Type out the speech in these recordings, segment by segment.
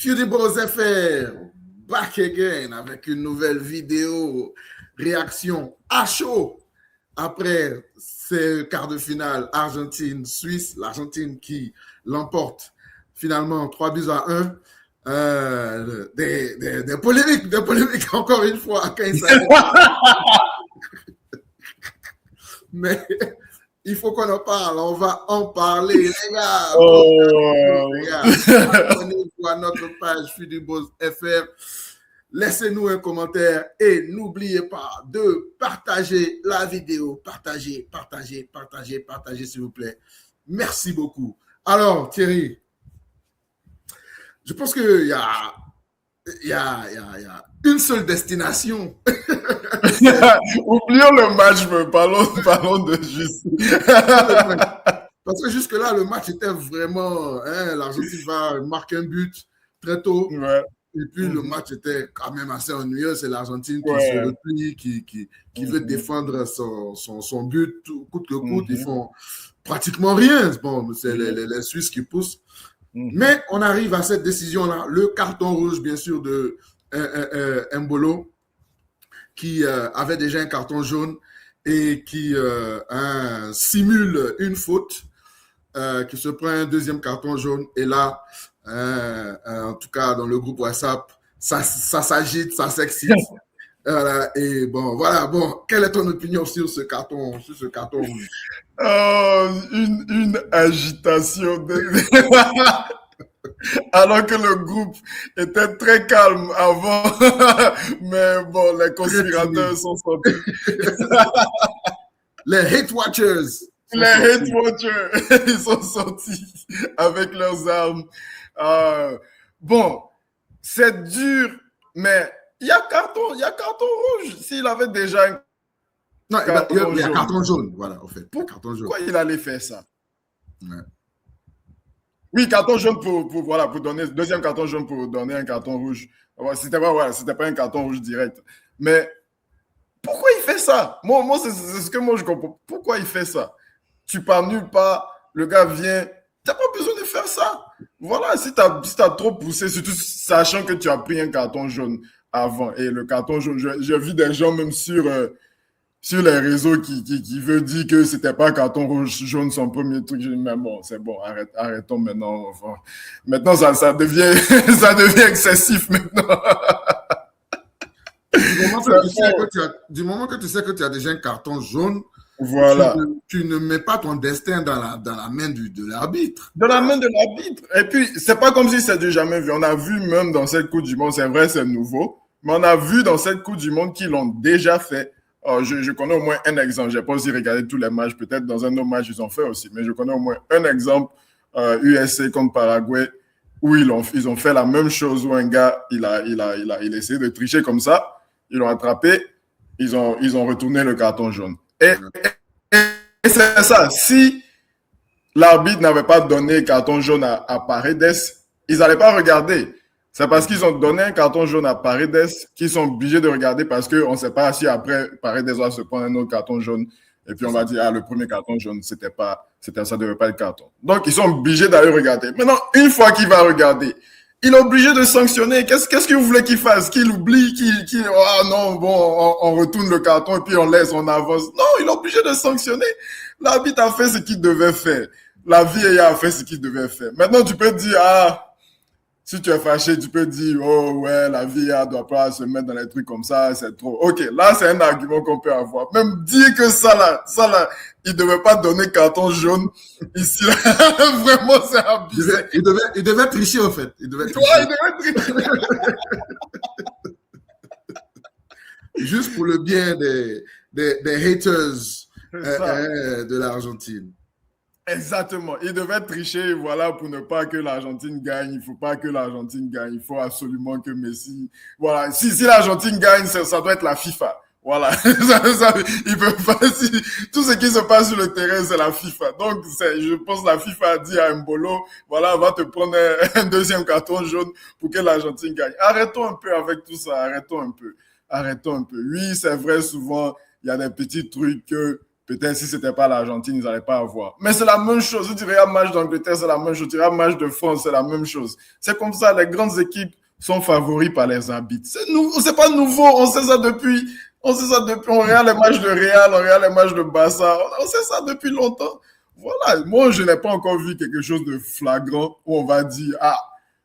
Fudibles FR, back again avec une nouvelle vidéo réaction à chaud après ce quart de finale Argentine-Suisse, l'Argentine qui l'emporte finalement 3-1. Des polémiques encore une fois quand il s'agit. Mais il faut qu'on en parle, on va en parler, les gars. Les gars, abonnez-vous à notre page Fudibles FR. Laissez-nous un commentaire et n'oubliez pas de partager la vidéo. Partagez, s'il vous plaît. Merci beaucoup. Alors, Thierry, je pense qu'il y a une seule destination. Oublions le match, mais parlons de justice. Parce que jusque-là, le match était vraiment... l'Argentine va marquer un but très tôt. Ouais. Et puis, le match était quand même assez ennuyeux. C'est l'Argentine qui se replie, qui veut défendre son but coûte que coûte. Ils font pratiquement rien. Bon, c'est les Suisses qui poussent. Mais on arrive à cette décision-là. Le carton rouge, bien sûr, de Mbolo, qui avait déjà un carton jaune et qui simule une faute, qui se prend un deuxième carton jaune. Et là, en tout cas, dans le groupe WhatsApp, ça s'agite, ça s'excite. Et bon, voilà. Bon, quelle est ton opinion sur ce carton rouge? Une agitation. Alors que le groupe était très calme avant. Mais bon, les conspirateurs sont sortis. Les hate watchers. Ils sont sortis avec leurs armes. Bon, c'est dur, mais il y a carton rouge. S'il avait déjà un il y a carton jaune, voilà, en fait. Pourquoi il allait faire ça? Ouais. Oui, carton jaune pour donner, deuxième carton jaune pour donner un carton rouge. C'était pas un carton rouge direct. Mais pourquoi il fait ça? Moi c'est ce que moi je comprends. Pourquoi il fait ça? Tu pars nulle part, le gars vient, t'as pas besoin de faire ça. Voilà, si t'as trop poussé, surtout sachant que tu as pris un carton jaune avant. Et le carton jaune, j'ai vu des gens même sur les réseaux qui veut dire que c'était pas carton rouge jaune son premier truc. Mais bon, c'est bon, arrêtons maintenant. Enfin, maintenant, ça devient excessif maintenant. Du moment que tu sais que tu as déjà un carton jaune, voilà. Tu ne mets pas ton destin dans la main de l'arbitre. Dans la main de l'arbitre. Et puis, c'est pas comme si c'était jamais vu. On a vu même dans cette Coupe du Monde, c'est vrai, c'est nouveau, mais on a vu dans cette Coupe du Monde qu'ils l'ont déjà fait. Je connais au moins un exemple. Je n'ai pas aussi regardé tous les matchs. Peut-être dans un autre match, ils ont fait aussi. Mais je connais au moins un exemple, USA contre Paraguay, où ils ont fait la même chose, où un gars, il a essayé de tricher comme ça. Ils l'ont attrapé. Ils ont retourné le carton jaune. Et c'est ça. Si l'arbitre n'avait pas donné carton jaune à Paredes, ils n'allaient pas regarder. C'est parce qu'ils ont donné un carton jaune à Paredes qu'ils sont obligés de regarder parce qu'on ne sait pas si après Paredes va se prendre un autre carton jaune et puis on va dire le premier carton jaune, ça ne devait pas être carton. Donc ils sont obligés d'aller regarder. Maintenant, une fois qu'il va regarder, il est obligé de sanctionner. Qu'est-ce que vous voulez qu'il fasse? Qu'il oublie, non, bon, on retourne le carton et puis on laisse, on avance. Non, il est obligé de sanctionner. L'arbitre a fait ce qu'il devait faire. La VAR a fait ce qu'il devait faire. Maintenant, tu peux dire, si tu es fâché, tu peux dire, oh ouais, la VAR doit pas se mettre dans les trucs comme ça, c'est trop. Ok, là, c'est un argument qu'on peut avoir. Même dire que ça là, il devait pas donner carton jaune ici, là. Vraiment, c'est abusé. Il devait tricher, en fait. Il devait tricher. Juste pour le bien des haters de l'Argentine. Exactement. Il devait tricher, voilà, pour ne pas que l'Argentine gagne. Il ne faut pas que l'Argentine gagne. Il faut absolument que Messi... Voilà. Si l'Argentine gagne, ça doit être la FIFA. Voilà. Il peut pas... Tout ce qui se passe sur le terrain, c'est la FIFA. Donc, je pense que la FIFA a dit à Mbolo, voilà, va te prendre un deuxième carton jaune pour que l'Argentine gagne. Arrêtons un peu avec tout ça. Arrêtons un peu. Oui, c'est vrai, souvent, il y a des petits trucs que peut-être si c'était pas l'Argentine, ils n'allaient pas avoir. Mais c'est la même chose. Si tu regardes le match d'Angleterre, c'est la même chose. Tu regardes le match de France, c'est la même chose. C'est comme ça, les grandes équipes sont favoris par les arbitres. C'est pas nouveau. On sait ça depuis. On regarde les matchs de Real, on regarde les matchs de Barça. On sait ça depuis longtemps. Voilà. Moi, je n'ai pas encore vu quelque chose de flagrant où on va dire, ah,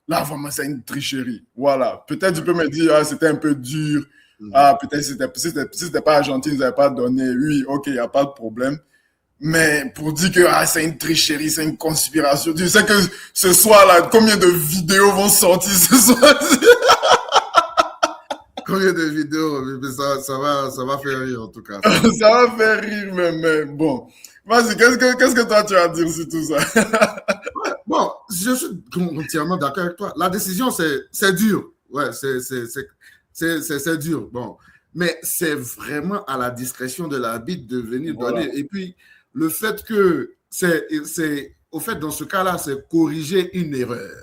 là, vraiment, c'est une tricherie. Voilà. Peut-être tu peux me dire, ah, c'était un peu dur. Ah, peut-être si c'était pas Argentine, ils n'avaient pas donné. Oui, ok, il n'y a pas de problème. Mais pour dire que c'est une tricherie, c'est une conspiration. Tu sais que ce soir-là, combien de vidéos vont sortir ce soir? Combien de vidéos? Mais ça va faire rire en tout cas. Ça va faire rire, mais bon. Vas-y, qu'est-ce que toi tu as à dire sur tout ça? Bon, je suis entièrement d'accord avec toi. La décision, c'est dur. Ouais, c'est dur. Bon, mais c'est vraiment à la discrétion de l'arbitre de venir donner. Et puis, le fait que au fait, dans ce cas-là, c'est corriger une erreur.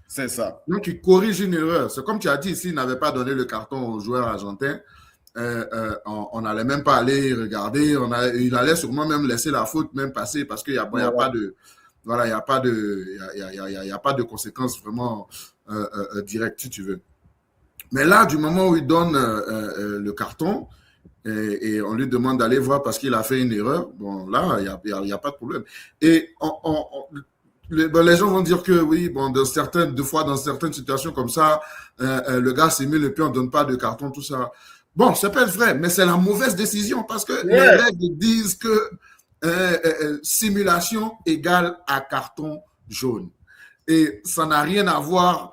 C'est ça. Donc, il corrige une erreur. C'est comme tu as dit, s'il n'avait pas donné le carton au joueur argentin, on n'allait même pas aller regarder. Il allait sûrement même laisser la faute même passer parce qu'il n'y a pas de... Voilà, il n'y a pas de conséquences vraiment directes, si tu veux. Mais là, du moment où il donne le carton et on lui demande d'aller voir parce qu'il a fait une erreur, bon, là, il n'y a pas de problème. Et les gens vont dire que oui, bon, deux fois, dans certaines situations comme ça, le gars simule et puis on ne donne pas de carton, tout ça. Bon, c'est pas vrai, mais c'est la mauvaise décision parce que les règles disent que simulation égale à carton jaune. Et ça n'a rien à voir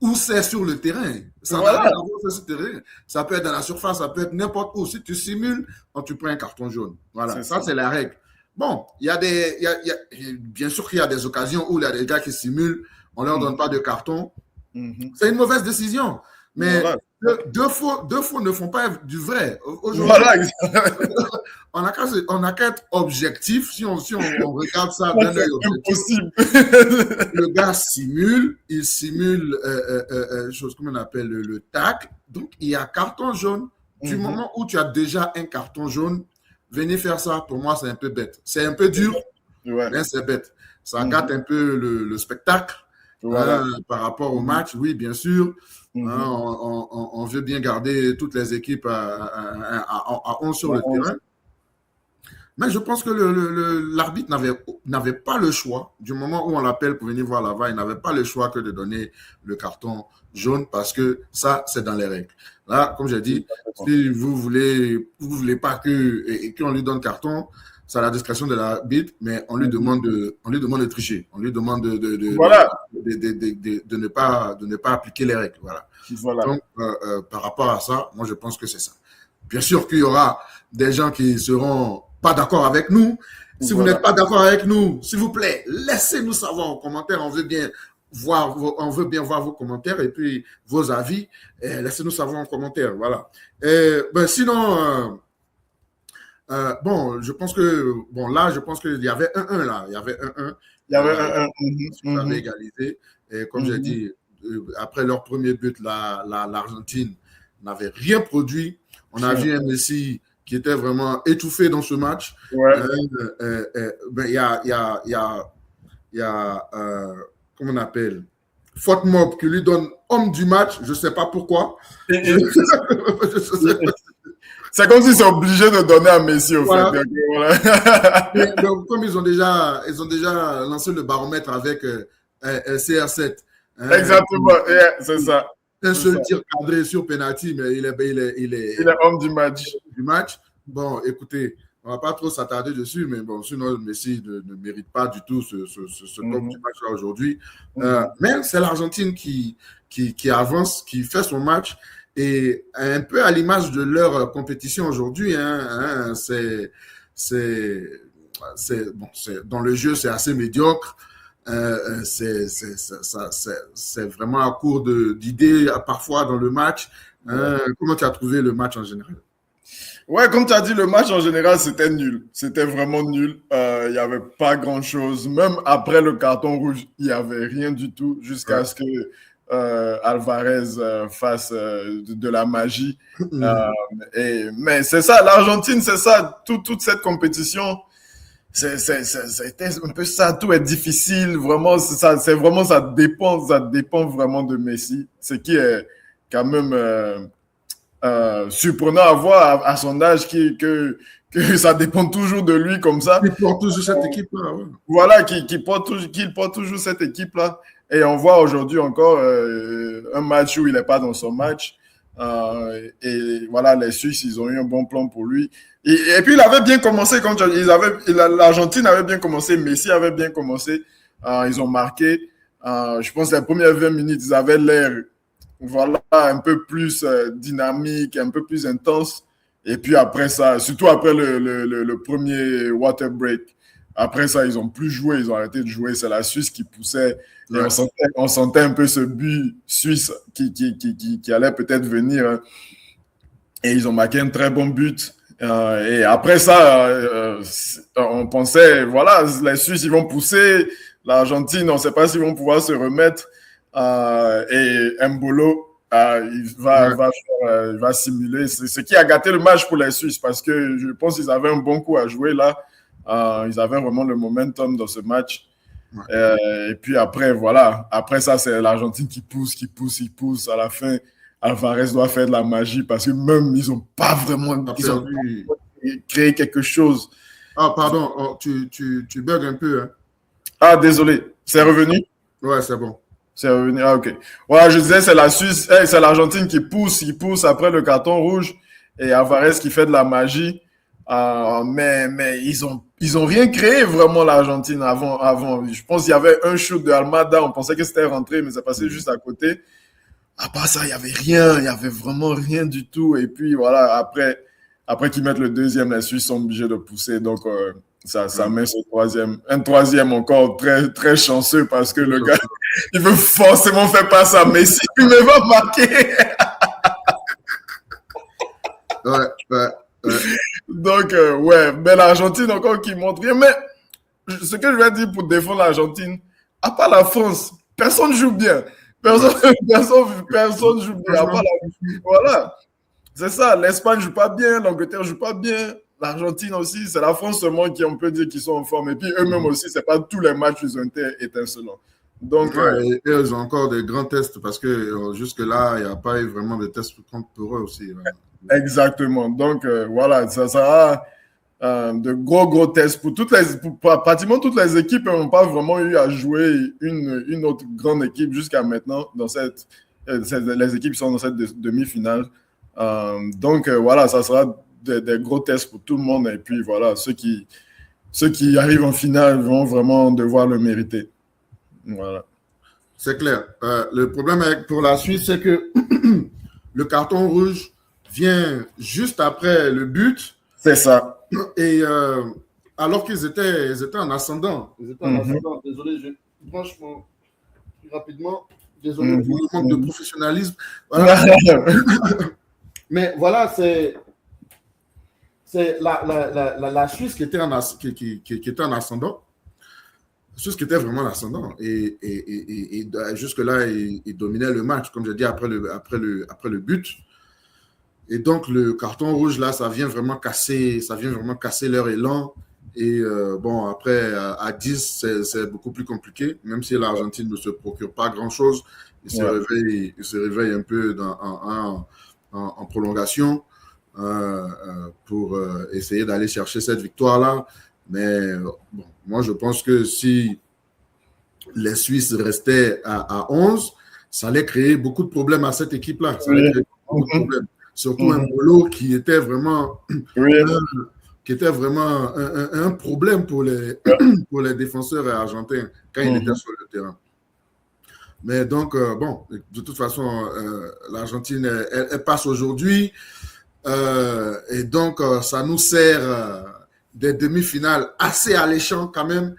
où c'est sur le terrain. Ça n'a rien à voir sur le terrain. Ça peut être dans la surface, ça peut être n'importe où. Si tu simules, tu prends un carton jaune. Voilà, ça c'est la règle. Bon, bien sûr qu'il y a des occasions où il y a des gars qui simulent, on ne leur donne pas de carton. C'est une mauvaise décision. Mais deux faux ne font pas du vrai. Aujourd'hui, on n'a qu'à être objectif. Si on regarde ça d'un œil objectif, le gars il simule chose comme on appelle le tac. Donc, il y a carton jaune. Du moment où tu as déjà un carton jaune, venez faire ça, pour moi, c'est un peu bête. C'est un peu dur, mais c'est bête. Ça gâte un peu le spectacle par rapport au match. Oui, bien sûr. On veut bien garder toutes les équipes à 11 sur le terrain. Mais je pense que l'arbitre n'avait pas le choix. Du moment où on l'appelle pour venir voir la VAR, il n'avait pas le choix que de donner le carton jaune parce que ça, c'est dans les règles. Là, comme j'ai dit, si vous voulez pas qu'on lui donne carton, c'est à la discrétion de l'arbitre, mais on lui demande de tricher. On lui demande de ne pas appliquer les règles. Voilà. Donc, par rapport à ça, moi, je pense que c'est ça. Bien sûr qu'il y aura des gens qui seront pas d'accord avec nous. Si vous n'êtes pas d'accord avec nous, s'il vous plaît, laissez-nous savoir en commentaire. On veut bien voir vos commentaires et puis vos avis. Laissez-nous savoir en commentaire. Voilà. Sinon, je pense que je pense qu'il y avait 1-1 là. Il y avait 1-1. Il y avait 1-1. On avait égalisé. Et comme j'ai dit, après leur premier but, l'Argentine n'avait rien produit. On a vu un Messi qui était vraiment étouffé dans ce match. Il y a comment on appelle, Faute Mob qui lui donne homme du match. Je ne sais pas pourquoi. C'est comme s'ils sont obligés de donner à Messi au fait. Donc, comme ils ont déjà lancé le baromètre avec CR7. Exactement, c'est ça. Un seul tir cadré sur penalty, mais il est homme du match. Bon, écoutez, on ne va pas trop s'attarder dessus, mais bon, sinon, Messi ne mérite pas du tout ce top du match-là aujourd'hui. Mais c'est l'Argentine qui avance, qui fait son match. Et un peu à l'image de leur compétition aujourd'hui, dans le jeu, c'est assez médiocre. C'est vraiment à court d'idées parfois dans le match. Comment tu as trouvé le match en général? Ouais, comme tu as dit, le match en général, c'était nul. C'était vraiment nul. Il n'y avait pas grand-chose. Même après le carton rouge, il n'y avait rien du tout jusqu'à ce que Alvarez fasse de la magie. Mais c'est ça, l'Argentine, c'est ça, toute cette compétition. C'était un peu ça, tout est difficile, vraiment, ça dépend vraiment de Messi, ce qui est quand même surprenant à voir à son âge que ça dépend toujours de lui comme ça. Il porte toujours cette équipe-là. Ouais. Voilà, qu'il porte toujours cette équipe-là. Et on voit aujourd'hui encore un match où il n'est pas dans son match. Et voilà, les Suisses, ils ont eu un bon plan pour lui. Et puis, il avait bien commencé, comme l'Argentine avait bien commencé, Messi avait bien commencé. Ils ont marqué. Je pense que les premières 20 minutes, ils avaient l'air voilà, un peu plus dynamique, un peu plus intense. Et puis après ça, surtout après le premier water break, après ça, ils n'ont plus joué, ils ont arrêté de jouer. C'est la Suisse qui poussait. Et on sentait un peu ce but suisse qui allait peut-être venir. Hein. Et ils ont marqué un très bon but. Et après ça, on pensait, voilà, les Suisses, ils vont pousser. L'Argentine, on ne sait pas s'ils vont pouvoir se remettre. Et Mbolo, il va simuler. C'est ce qui a gâté le match pour les Suisses parce que je pense qu'ils avaient un bon coup à jouer là. Ils avaient vraiment le momentum dans ce match. Et puis après, voilà. Après ça, c'est l'Argentine qui pousse. À la fin, Alvarez doit faire de la magie parce que même ils n'ont pas vraiment créé quelque chose. Ah, pardon, oh, tu bugs un peu. Hein. Ah, désolé. C'est revenu? Ouais, c'est bon. C'est revenu. Ah, ok. Voilà, je disais, c'est la Suisse, c'est l'Argentine qui pousse après le carton rouge et Alvarez qui fait de la magie. Mais ils ont rien créé vraiment l'Argentine avant. Je pense qu'il y avait un shoot de Almada, on pensait que c'était rentré, mais c'est passé juste à côté. À part ça, il y avait rien, il y avait vraiment rien du tout. Et puis voilà, après qu'ils mettent le deuxième, les Suisses sont obligés de pousser. Donc ça met un troisième encore très très chanceux parce que le gars, il veut forcément faire passer à Messi, mais il va marquer. Ouais. Donc, mais l'Argentine encore qui montre rien. Mais ce que je vais dire pour défendre l'Argentine, à part la France, personne ne joue bien. Personne joue bien. Voilà. C'est ça. L'Espagne ne joue pas bien, l'Angleterre ne joue pas bien, l'Argentine aussi. C'est la France seulement qui, on peut dire, qu'ils sont en forme. Et puis eux-mêmes aussi, ce n'est pas tous les matchs qui ont été étincelants. Donc, et ils ont encore des grands tests parce que jusque-là, il n'y a pas eu vraiment de tests pour eux aussi. Exactement. Donc, voilà, ça sera de gros tests pour pratiquement toutes les équipes n'ont pas vraiment eu à jouer une autre grande équipe jusqu'à maintenant dans les équipes qui sont dans cette demi-finale. Donc, voilà, ça sera des gros tests pour tout le monde. Et puis, voilà, ceux qui arrivent en finale vont vraiment devoir le mériter. Voilà. C'est clair. Le problème pour la Suisse, c'est que le carton rouge vient juste après le but. C'est ça. Et alors qu'ils étaient en ascendant. Désolé, je branche rapidement. Désolé pour le manque de professionnalisme. Voilà. Mais voilà, c'est la Suisse qui était en ascendant. La Suisse qui était vraiment en ascendant. Et jusque-là, il dominait le match, comme j'ai dit, après le but. Et donc, le carton rouge, là, ça vient vraiment casser leur élan. Et bon, après, à 10, c'est beaucoup plus compliqué, même si l'Argentine ne se procure pas grand-chose. Il se réveille un peu en prolongation pour essayer d'aller chercher cette victoire-là. Mais bon, moi, je pense que si les Suisses restaient à 11, ça allait créer beaucoup de problèmes à cette équipe-là. Ça allait créer beaucoup de problèmes. Surtout un Mbolo qui était vraiment un problème pour les défenseurs argentins quand il était sur le terrain. Mais donc, bon, de toute façon, l'Argentine, elle passe aujourd'hui. Et donc, ça nous sert des demi-finales assez alléchantes quand même,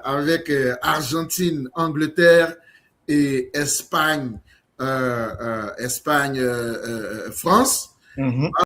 avec Argentine, Angleterre et Espagne, France.